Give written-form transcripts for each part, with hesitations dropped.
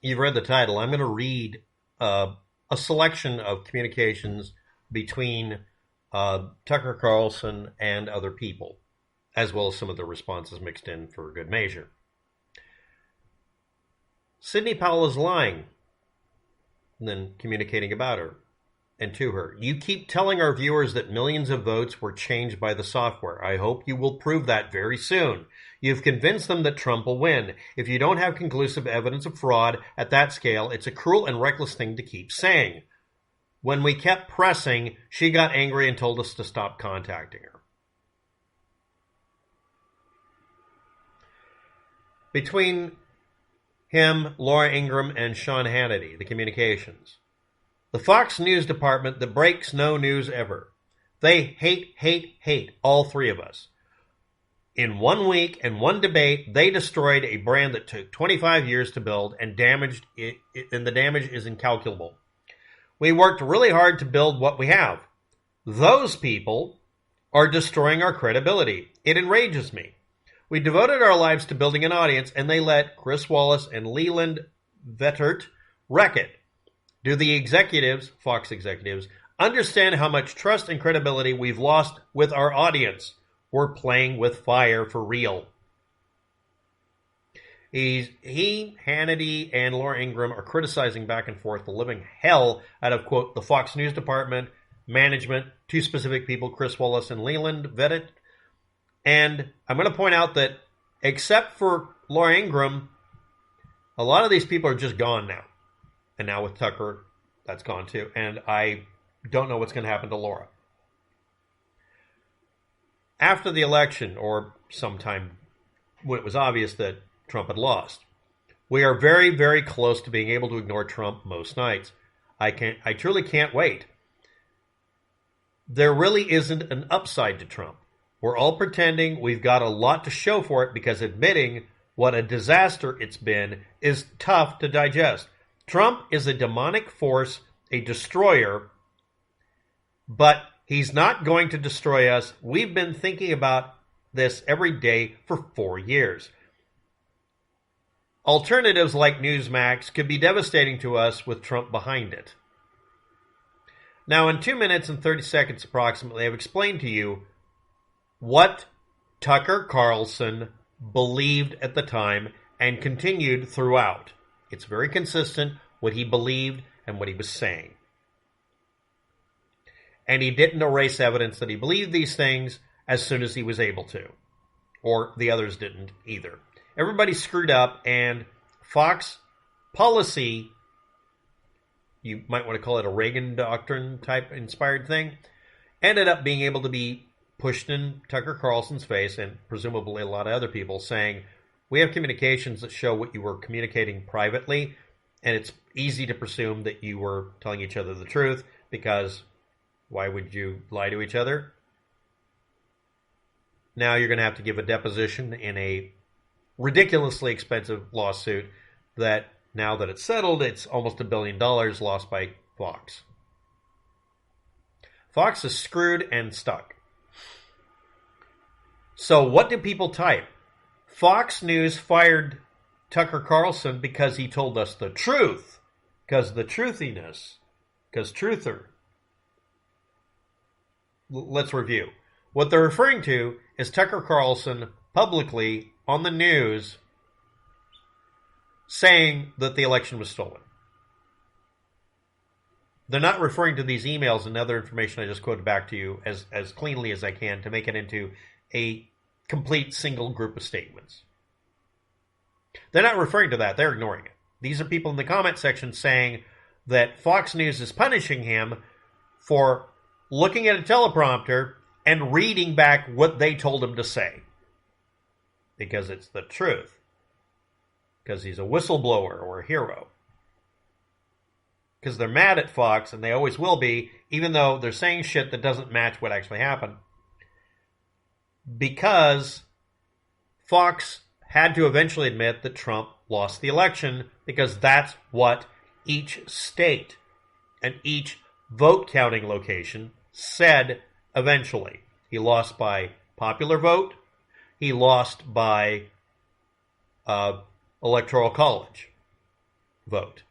you've read the title. I'm going to read a selection of communications between Tucker Carlson and other people, as well as some of the responses mixed in for good measure. Sidney Powell is lying, and then communicating about her and to her. You keep telling our viewers that millions of votes were changed by the software. I hope you will prove that very soon. You've convinced them that Trump will win. If you don't have conclusive evidence of fraud at that scale, it's a cruel and reckless thing to keep saying. When we kept pressing, she got angry and told us to stop contacting her. Between him, Laura Ingraham, and Sean Hannity, the communications. The Fox News department that breaks no news ever. They hate all three of us. In 1 week and one debate, they destroyed a brand that took 25 years to build and damaged it, and the damage is incalculable. We worked really hard to build what we have. Those people are destroying our credibility. It enrages me. We devoted our lives to building an audience, and they let Chris Wallace and Leland Vittert wreck it. Do the executives, Fox executives, understand how much trust and credibility we've lost with our audience? We're playing with fire for real. He, Hannity, and Laura Ingraham are criticizing back and forth the living hell out of, quote, the Fox News department, management, two specific people, Chris Wallace and Leland Vittert. And I'm going to point out that except for Laura Ingraham, a lot of these people are just gone now. And now with Tucker, that's gone too. And I don't know what's going to happen to Laura. After the election, or sometime when it was obvious that Trump had lost, we are very, very close to being able to ignore Trump most nights. I truly can't wait. There really isn't an upside to Trump. We're all pretending we've got a lot to show for it because admitting what a disaster it's been is tough to digest. Trump is a demonic force, a destroyer, but he's not going to destroy us. We've been thinking about this every day for 4 years. Alternatives like Newsmax could be devastating to us with Trump behind it. Now, in 2 minutes and 30 seconds approximately, I've explained to you what Tucker Carlson believed at the time and continued throughout. It's very consistent what he believed and what he was saying. And he didn't erase evidence that he believed these things as soon as he was able to. Or the others didn't either. Everybody screwed up, and Fox policy, you might want to call it a Reagan doctrine type inspired thing, ended up being able to be pushed in Tucker Carlson's face, and presumably a lot of other people, saying, we have communications that show what you were communicating privately, and it's easy to presume that you were telling each other the truth, because why would you lie to each other? Now you're going to have to give a deposition in a ridiculously expensive lawsuit that, now that it's settled, it's almost $1 billion lost by Fox. Fox is screwed and stuck. So what do people type? Fox News fired Tucker Carlson because he told us the truth. Because the truthiness. Because truther. Let's review. What they're referring to is Tucker Carlson publicly on the news saying that the election was stolen. They're not referring to these emails and other information I just quoted back to you as cleanly as I can to make it into a complete single group of statements. They're not referring to that. They're ignoring it. These are people in the comment section saying that Fox News is punishing him for looking at a teleprompter and reading back what they told him to say. Because it's the truth. Because he's a whistleblower or a hero. Because they're mad at Fox, and they always will be, even though they're saying shit that doesn't match what actually happened. Because Fox had to eventually admit that Trump lost the election, because that's what each state and each vote counting location said eventually. He lost by popular vote. He lost by electoral college. vote.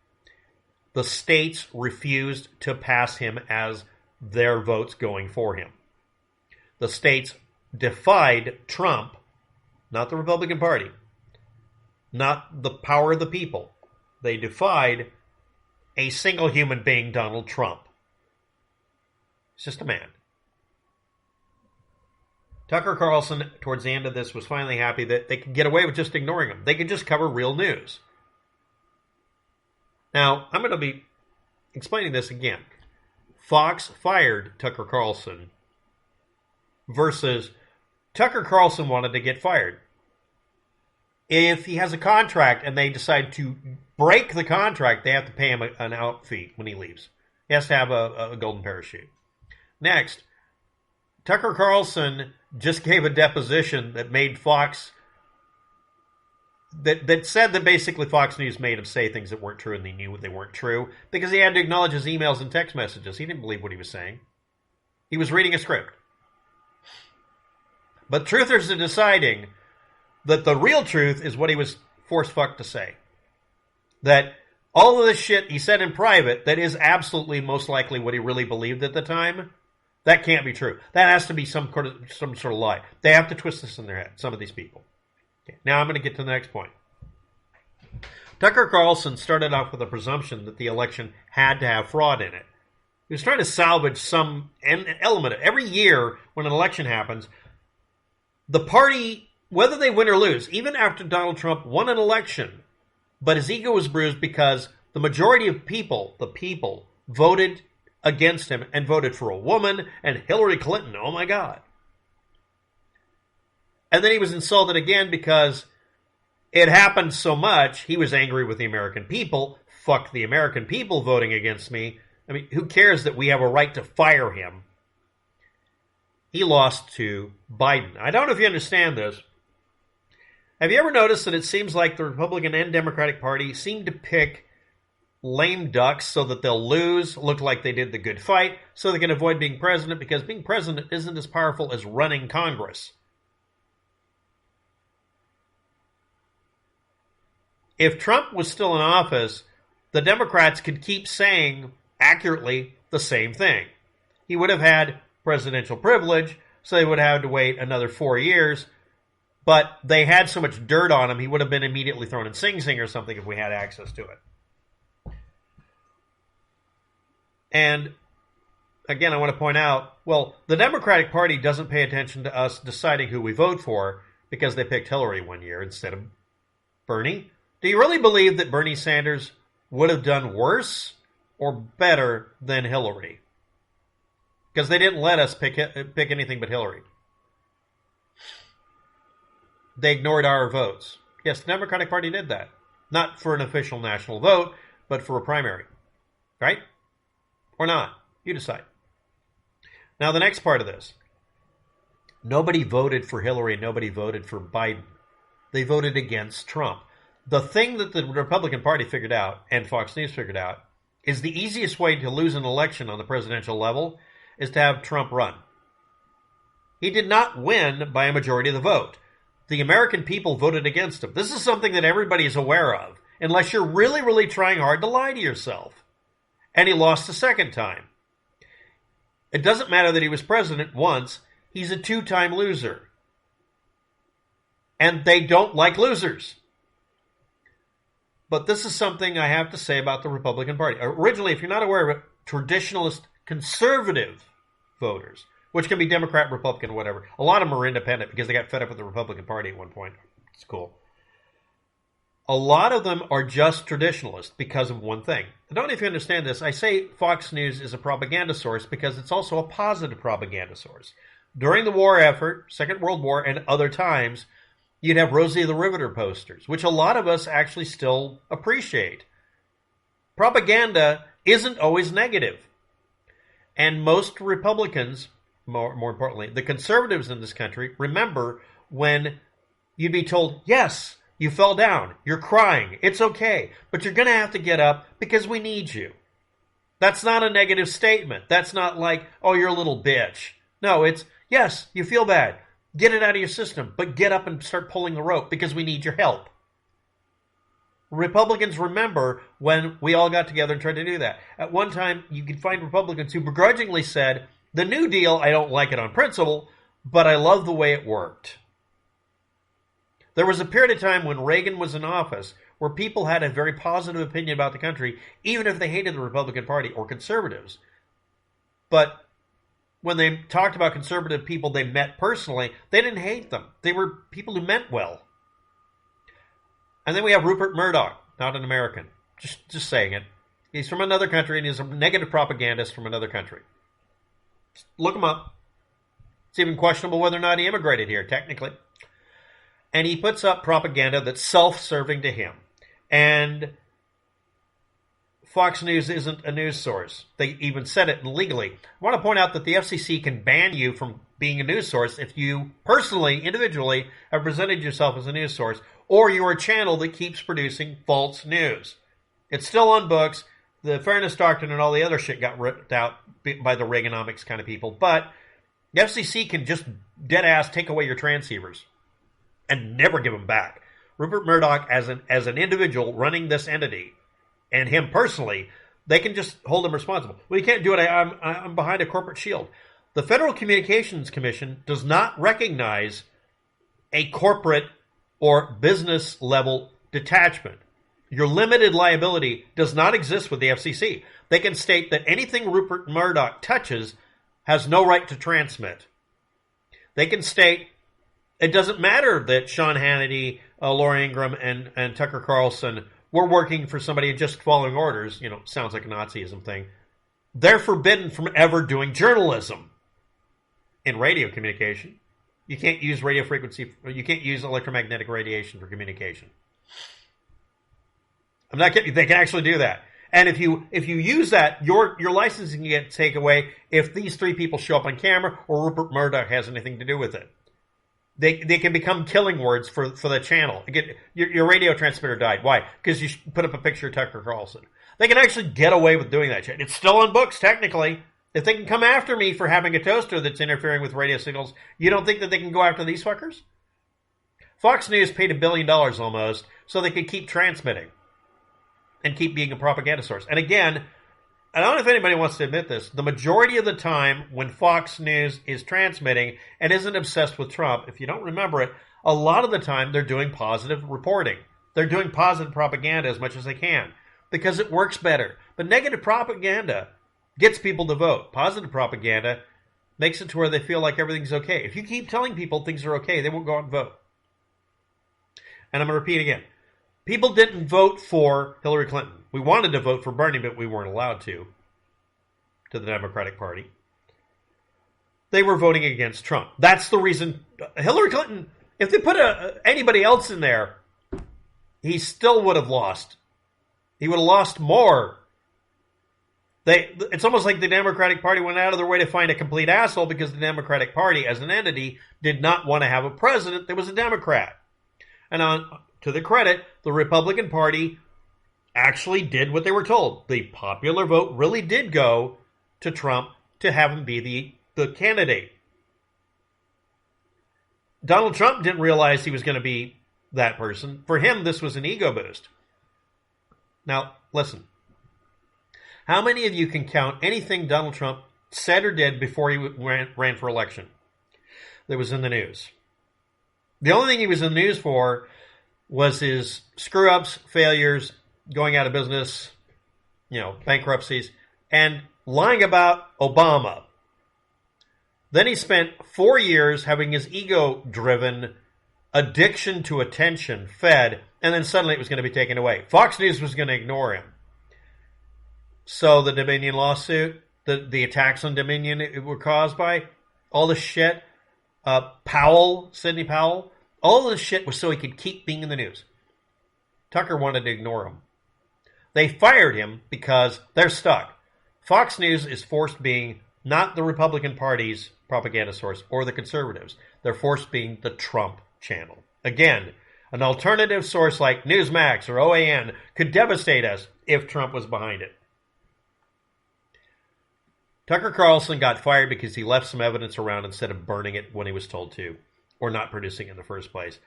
The states refused to pass him as their votes going for him. The states defied Trump, not the Republican Party, not the power of the people. They defied a single human being, Donald Trump. He's just a man. Tucker Carlson, towards the end of this, was finally happy that they could get away with just ignoring him. They could just cover real news. Now, I'm going to be explaining this again. Fox fired Tucker Carlson versus Tucker Carlson wanted to get fired. If he has a contract and they decide to break the contract, they have to pay him an out fee when he leaves. He has to have a golden parachute. Next, Tucker Carlson just gave a deposition that made Fox, that said that basically Fox News made him say things that weren't true and they knew they weren't true because he had to acknowledge his emails and text messages. He didn't believe what he was saying. He was reading a script. But truthers are deciding that the real truth is what he was force-fucked to say. That all of this shit he said in private that is absolutely most likely what he really believed at the time, that can't be true. That has to be some sort of lie. They have to twist this in their head, some of these people. Okay, now I'm going to get to the next point. Tucker Carlson started off with a presumption that the election had to have fraud in it. He was trying to salvage some element of every year when an election happens, the party, whether they win or lose, even after Donald Trump won an election, but his ego was bruised because the majority of people, the people, voted against him and voted for a woman and Hillary Clinton. Oh my God. And then he was insulted again because it happened so much. He was angry with the American people. Fuck the American people voting against me. I mean, who cares that we have a right to fire him? He lost to Biden. I don't know if you understand this. Have you ever noticed that it seems like the Republican and Democratic Party seem to pick lame ducks so that they'll lose, look like they did the good fight, so they can avoid being president, because being president isn't as powerful as running Congress. If Trump was still in office, the Democrats could keep saying accurately the same thing. He would have had presidential privilege, so they would have had to wait another 4 years, but they had so much dirt on him, he would have been immediately thrown in Sing Sing or something if we had access to it. And again, I want to point out, well, the Democratic Party doesn't pay attention to us deciding who we vote for because they picked Hillary one year instead of Bernie. Do you really believe that Bernie Sanders would have done worse or better than Hillary? Because they didn't let us pick anything but Hillary. They ignored our votes. Yes, the Democratic Party did that. Not for an official national vote, but for a primary. Right? Or not. You decide. Now, the next part of this. Nobody voted for Hillary. Nobody voted for Biden. They voted against Trump. The thing that the Republican Party figured out, and Fox News figured out, is the easiest way to lose an election on the presidential level is to have Trump run. He did not win by a majority of the vote. The American people voted against him. This is something that everybody is aware of, unless you're really, really trying hard to lie to yourself. And he lost a second time. It doesn't matter that he was president once. He's a two-time loser. And they don't like losers. But this is something I have to say about the Republican Party. Originally, if you're not aware of it, traditionalist conservative voters, which can be Democrat, Republican, whatever. A lot of them are independent because they got fed up with the Republican Party at one point. It's cool. A lot of them are just traditionalists because of one thing. I don't know if you understand this. I say Fox News is a propaganda source because it's also a positive propaganda source. During the war effort, Second World War, and other times, you'd have Rosie the Riveter posters, which a lot of us actually still appreciate. Propaganda isn't always negative. And most Republicans, more importantly, the conservatives in this country, remember when you'd be told, yes, you fell down, you're crying, it's okay, but you're going to have to get up because we need you. That's not a negative statement. That's not like, oh, you're a little bitch. No, it's, yes, you feel bad. Get it out of your system, but get up and start pulling the rope because we need your help. Republicans remember when we all got together and tried to do that. At one time, you could find Republicans who begrudgingly said, the New Deal, I don't like it on principle, but I love the way it worked. There was a period of time when Reagan was in office where people had a very positive opinion about the country, even if they hated the Republican Party or conservatives. But when they talked about conservative people they met personally, they didn't hate them. They were people who meant well. And then we have Rupert Murdoch, not an American. Just saying it. He's from another country, and he's a negative propagandist from another country. Just look him up. It's even questionable whether or not he immigrated here, technically. And he puts up propaganda that's self-serving to him. And Fox News isn't a news source. They even said it legally. I want to point out that the FCC can ban you from being a news source if you personally, individually, have presented yourself as a news source, or you're a channel that keeps producing false news. It's still on books. The Fairness Doctrine and all the other shit got ripped out by the Reaganomics kind of people. But the FCC can just dead-ass take away your transceivers and never give them back. Rupert Murdoch, as an individual running this entity, and him personally, they can just hold him responsible. Well, you can't do it. I'm behind a corporate shield. The Federal Communications Commission does not recognize a corporate or business level detachment. Your limited liability does not exist with the FCC. They can state that anything Rupert Murdoch touches has no right to transmit. They can state it doesn't matter that Sean Hannity, Laura Ingraham, and Tucker Carlson were working for somebody and just following orders. You know, sounds like a Nazism thing. They're forbidden from ever doing journalism in radio communication. You can't use radio frequency. You can't use electromagnetic radiation for communication. I'm not kidding. They can actually do that. And if you use that, your licensing gets taken away if these three people show up on camera or Rupert Murdoch has anything to do with it. They can become killing words for the channel. Your radio transmitter died. Why? Because you put up a picture of Tucker Carlson. They can actually get away with doing that shit. It's still on books, technically. If they can come after me for having a toaster that's interfering with radio signals, you don't think that they can go after these fuckers? Fox News paid $1 billion almost so they could keep transmitting and keep being a propaganda source. And again, I don't know if anybody wants to admit this, the majority of the time when Fox News is transmitting and isn't obsessed with Trump, if you don't remember it, a lot of the time they're doing positive reporting. They're doing positive propaganda as much as they can because it works better. But negative propaganda gets people to vote. Positive propaganda makes it to where they feel like everything's okay. If you keep telling people things are okay, they won't go out and vote. And I'm going to repeat again. People didn't vote for Hillary Clinton. We wanted to vote for Bernie, but we weren't allowed to the Democratic Party. They were voting against Trump. That's the reason. Hillary Clinton, if they put anybody else in there, he still would have lost. He would have lost more. It's almost like the Democratic Party went out of their way to find a complete asshole because the Democratic Party, as an entity, did not want to have a president that was a Democrat. And to the credit, the Republican Party actually did what they were told. The popular vote really did go to Trump to have him be the candidate. Donald Trump didn't realize he was going to be that person. For him, this was an ego boost. Now, listen. How many of you can count anything Donald Trump said or did before he ran for election that was in the news? The only thing he was in the news for was his screw-ups, failures, going out of business, bankruptcies, and lying about Obama. Then he spent 4 years having his ego-driven addiction to attention fed, and then suddenly it was going to be taken away. Fox News was going to ignore him. So the Dominion lawsuit, the attacks on Dominion it were caused by, all the shit, Sidney Powell, all this shit was so he could keep being in the news. Tucker wanted to ignore him. They fired him because they're stuck. Fox News is forced being not the Republican Party's propaganda source or the conservatives. They're forced being the Trump channel. Again, an alternative source like Newsmax or OAN could devastate us if Trump was behind it. Tucker Carlson got fired because he left some evidence around instead of burning it when he was told to, or not producing it in the first place.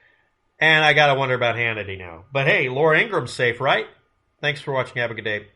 And I got to wonder about Hannity now. But hey, Laura Ingram's safe, right? Thanks for watching. Have a good day.